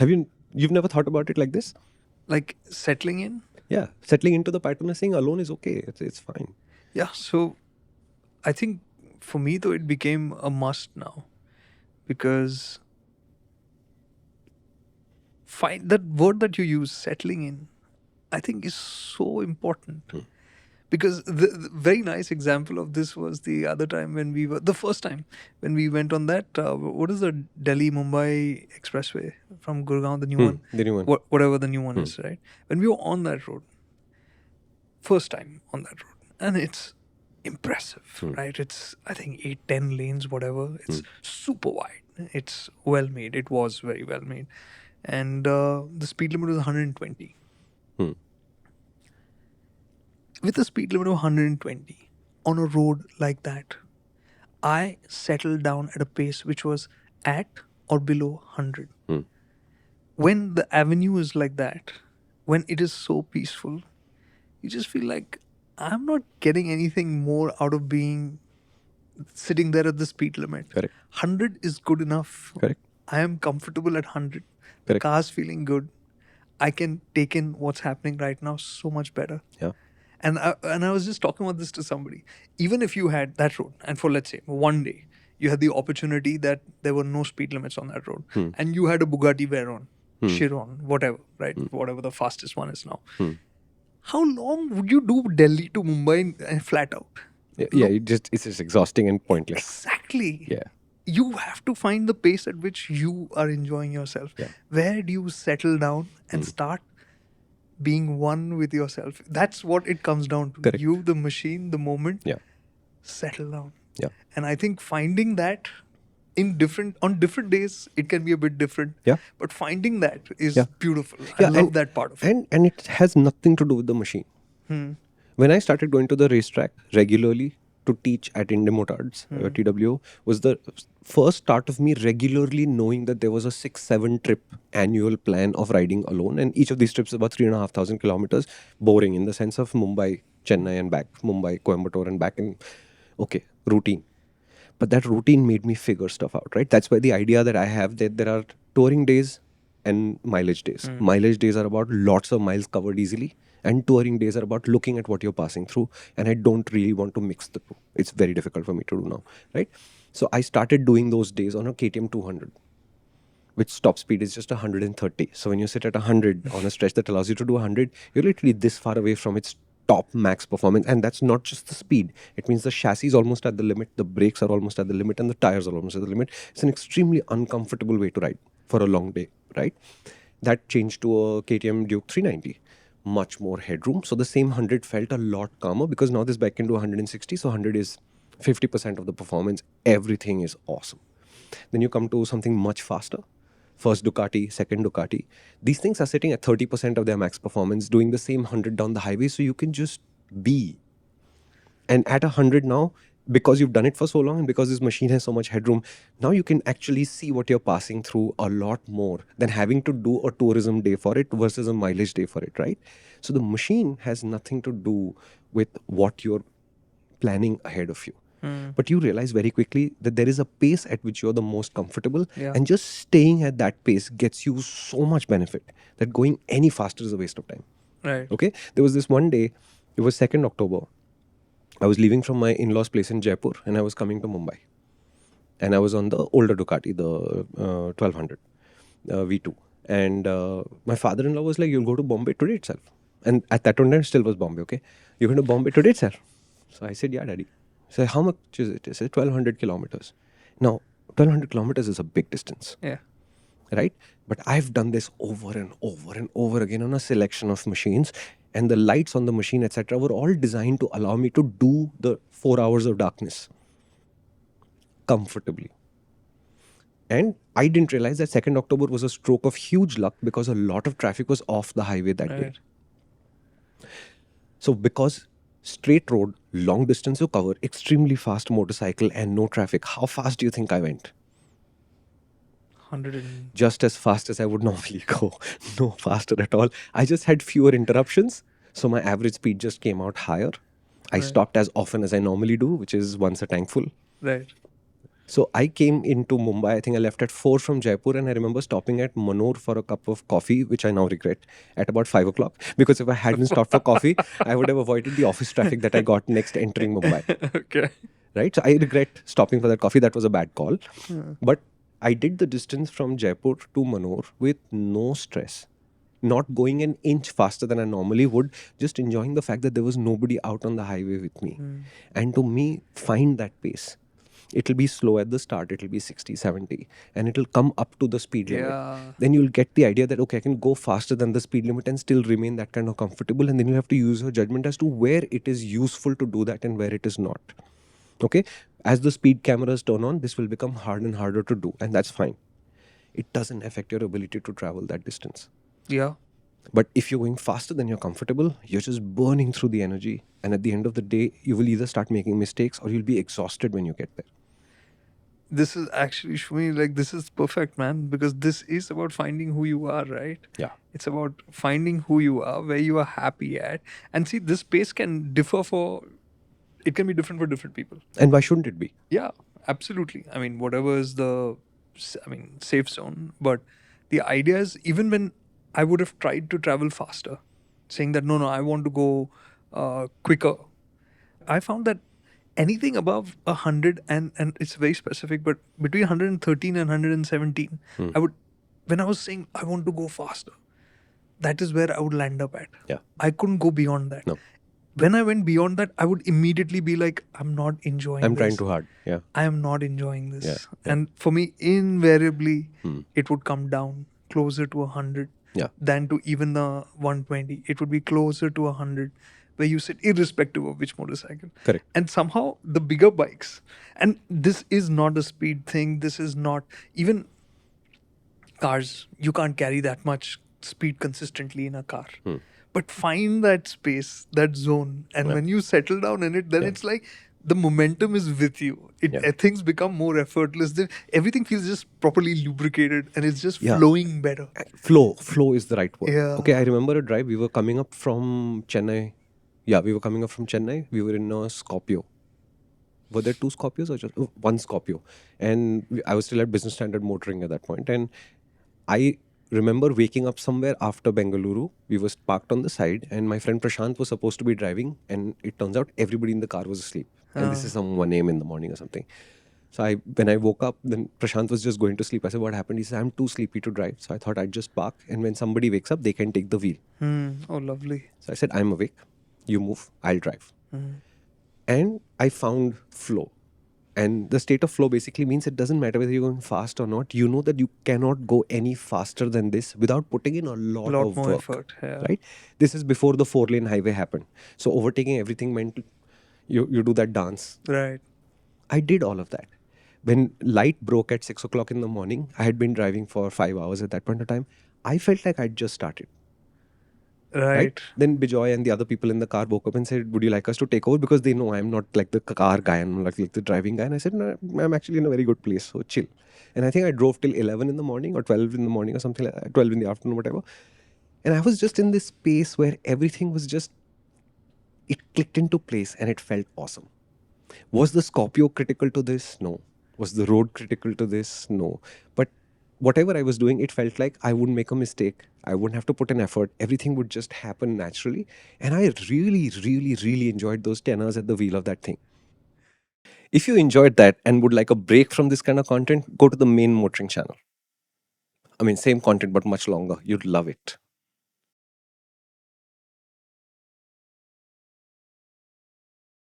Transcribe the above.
You've never thought about it like this? Like settling in? Yeah, settling into the pattern of saying alone is okay. It's fine. Yeah, so I think for me though it became a must now, because find that word that you use, settling in, I think is so important. Because the very nice example of this was the other time when we were, the first time when we went on that, what is the Delhi Mumbai expressway from Gurgaon, the new one, The new one. whatever the new one is, right? When we were on that road, first time on that road, and it's impressive, right? It's, I think, 8-10 lanes, whatever. It's super wide. It's well made. It was very well made. And the speed limit was 120. With a speed limit of 120 on a road like that, I settled down at a pace which was at or below 100. When the avenue is like that, when it is so peaceful, you just feel like I'm not getting anything more out of being sitting there at the speed limit. Correct. 100 is good enough. Correct. I am comfortable at 100. The Correct. car's feeling good. I can take in what's happening right now so much better. Yeah. And I was just talking about this to somebody. Even if you had that road, and for, let's say, one day, you had the opportunity that there were no speed limits on that road, and you had a Bugatti Veyron, Chiron, whatever, right? Whatever the fastest one is now. How long would you do Delhi to Mumbai flat out? Yeah, it's just exhausting and pointless. Exactly. Yeah. You have to find the pace at which you are enjoying yourself. Yeah. Where do you settle down and start being one with yourself? That's what it comes down to. Correct. You, the machine, the moment. Yeah. Settle down. Yeah. And I think finding that on different days, it can be a bit different. Yeah. But finding that is Yeah. beautiful. Yeah, I love that part of it. And it has nothing to do with the machine. When I started going to the racetrack regularly to teach at Indian Motards, TWO, was the first start of me regularly knowing that there was a 6-7 trip annual plan of riding alone, and each of these trips is about 3,500 kilometers. Boring in the sense of Mumbai, Chennai and back, Mumbai, Coimbatore and back, and okay, routine. But that routine made me figure stuff out, right? That's why the idea that I have that there are touring days and mileage days. Mileage days are about lots of miles covered easily, and touring days are about looking at what you're passing through. And I don't really want to mix the two. It's very difficult for me to do now, right? So I started doing those days on a KTM 200, which top speed is just 130. So when you sit at 100 on a stretch that allows you to do 100, you're literally this far away from its top max performance. And that's not just the speed. It means the chassis is almost at the limit, the brakes are almost at the limit, and the tires are almost at the limit. It's an extremely uncomfortable way to ride for a long day, right? That changed to a KTM Duke 390. Much more headroom. So the same 100 felt a lot calmer because now this bike can do 160. So 100 is 50% of the performance. Everything is awesome. Then you come to something much faster. First Ducati, second Ducati. These things are sitting at 30% of their max performance, doing the same 100 down the highway. So you can just be. And at 100 now, because you've done it for so long and because this machine has so much headroom, now you can actually see what you're passing through a lot more than having to do a tourism day for it versus a mileage day for it, right? So the machine has nothing to do with what you're planning ahead of you. But you realize very quickly that there is a pace at which you're the most comfortable, and just staying at that pace gets you so much benefit that going any faster is a waste of time. Right. Okay? There was this one day, it was 2nd October. I was leaving from my in-laws' place in Jaipur and I was coming to Mumbai. And I was on the older Ducati, the 1200 V2. And my father-in-law was like, you'll go to Bombay today itself. And at that time, still was Bombay, okay? You're going to Bombay today itself? So I said, yeah, daddy. He said, how much is it? He said, 1,200 kilometers. Now, 1,200 kilometers is a big distance. Yeah. Right? But I've done this over and over and over again on a selection of machines, and the lights on the machine, etc., were all designed to allow me to do the 4 hours of darkness comfortably. And I didn't realize that 2nd October was a stroke of huge luck because a lot of traffic was off the highway that day. So because straight road, long distance to cover, extremely fast motorcycle and no traffic, how fast do you think I went? 100 Just as fast as I would normally go. No faster at all. I just had fewer interruptions. So my average speed just came out higher. I stopped as often as I normally do, which is once a tank full. Right. So I came into Mumbai. I think I left at 4 from Jaipur, and I remember stopping at Manor for a cup of coffee, which I now regret, at about 5 o'clock. Because if I hadn't stopped for coffee, I would have avoided the office traffic that I got next entering Mumbai. Okay. Right? So I regret stopping for that coffee. That was a bad call. But I did the distance from Jaipur to Manor with no stress. Not going an inch faster than I normally would, just enjoying the fact that there was nobody out on the highway with me. And to me, find that pace. It'll be slow at the start, it'll be 60, 70, and it'll come up to the speed limit. Yeah. Then you'll get the idea that, okay, I can go faster than the speed limit and still remain that kind of comfortable. And then you have to use your judgment as to where it is useful to do that and where it is not. Okay? As the speed cameras turn on, this will become hard and harder to do, and that's fine. It doesn't affect your ability to travel that distance. Yeah. But if you're going faster than you're comfortable, you're just burning through the energy. And at the end of the day, you will either start making mistakes or you'll be exhausted when you get there. This is actually, Shumi, like, this is perfect, man, because this is about finding who you are, right? Yeah. It's about finding who you are, where you are happy at. And see, this space can differ it can be different for different people. And why shouldn't it be? Yeah, absolutely. I mean, whatever is safe zone. But the idea is, even when I would have tried to travel faster, saying that, no, I want to go quicker, I found that anything above 100, and it's very specific, but between 113 and 117, when I was saying I want to go faster, that is where I would land up at. Yeah. I couldn't go beyond that. No. When I went beyond that, I would immediately be like, I'm not enjoying I'm this. trying too hard. Yeah. I am not enjoying this. Yeah. And for me, invariably, it would come down closer to 100 than to even the 120. It would be closer to 100, where you sit, irrespective of which motorcycle. Correct. And somehow the bigger bikes, and this is not a speed thing, this is not even cars, you can't carry that much speed consistently in a car. But find that space, that zone, and when you settle down in it, then it's like the momentum is with you. Things become more effortless. Everything feels just properly lubricated, and it's just flowing better. Flow is the right word. Yeah. Okay, I remember a drive. We were coming up from Chennai. Yeah, we were coming up from Chennai. We were in a Scorpio. Were there two Scorpios or just one Scorpio? And I was still at business standard MotorInc at that point. And I remember waking up somewhere after Bengaluru. We were parked on the side, and my friend Prashant was supposed to be driving, and it turns out everybody in the car was asleep. And this is some 1 a.m. in the morning or something. So when I woke up, then Prashant was just going to sleep. I said, what happened? He said, I'm too sleepy to drive. So I thought I'd just park, and when somebody wakes up, they can take the wheel. Oh, lovely. So I said, I'm awake. You move, I'll drive. And I found flow. And the state of flow basically means it doesn't matter whether you're going fast or not. You know that you cannot go any faster than this without putting in a lot of more work. effort. Yeah. Right? This is before the 4-lane highway happened. So overtaking everything meant you do that dance. Right. I did all of that. When light broke at 6 o'clock in the morning, I had been driving for 5 hours at that point of time. I felt like I'd just started. Right. Then Bijoy and the other people in the car woke up and said, would you like us to take over? Because they know I'm not like the car guy, I'm not like the driving guy. And I said, no, I'm actually in a very good place, so chill. And I think I drove till 11 in the morning or 12 in the morning or something like that, 12 in the afternoon, whatever. And I was just in this space where everything was just, it clicked into place and it felt awesome. Was the Scorpio critical to this? No. Was the road critical to this? No. But whatever I was doing, it felt like I wouldn't make a mistake. I wouldn't have to put an effort. Everything would just happen naturally. And I really, really, really enjoyed those 10 hours at the wheel of that thing. If you enjoyed that and would like a break from this kind of content, go to the main MotorInc channel. I mean, same content, but much longer. You'd love it.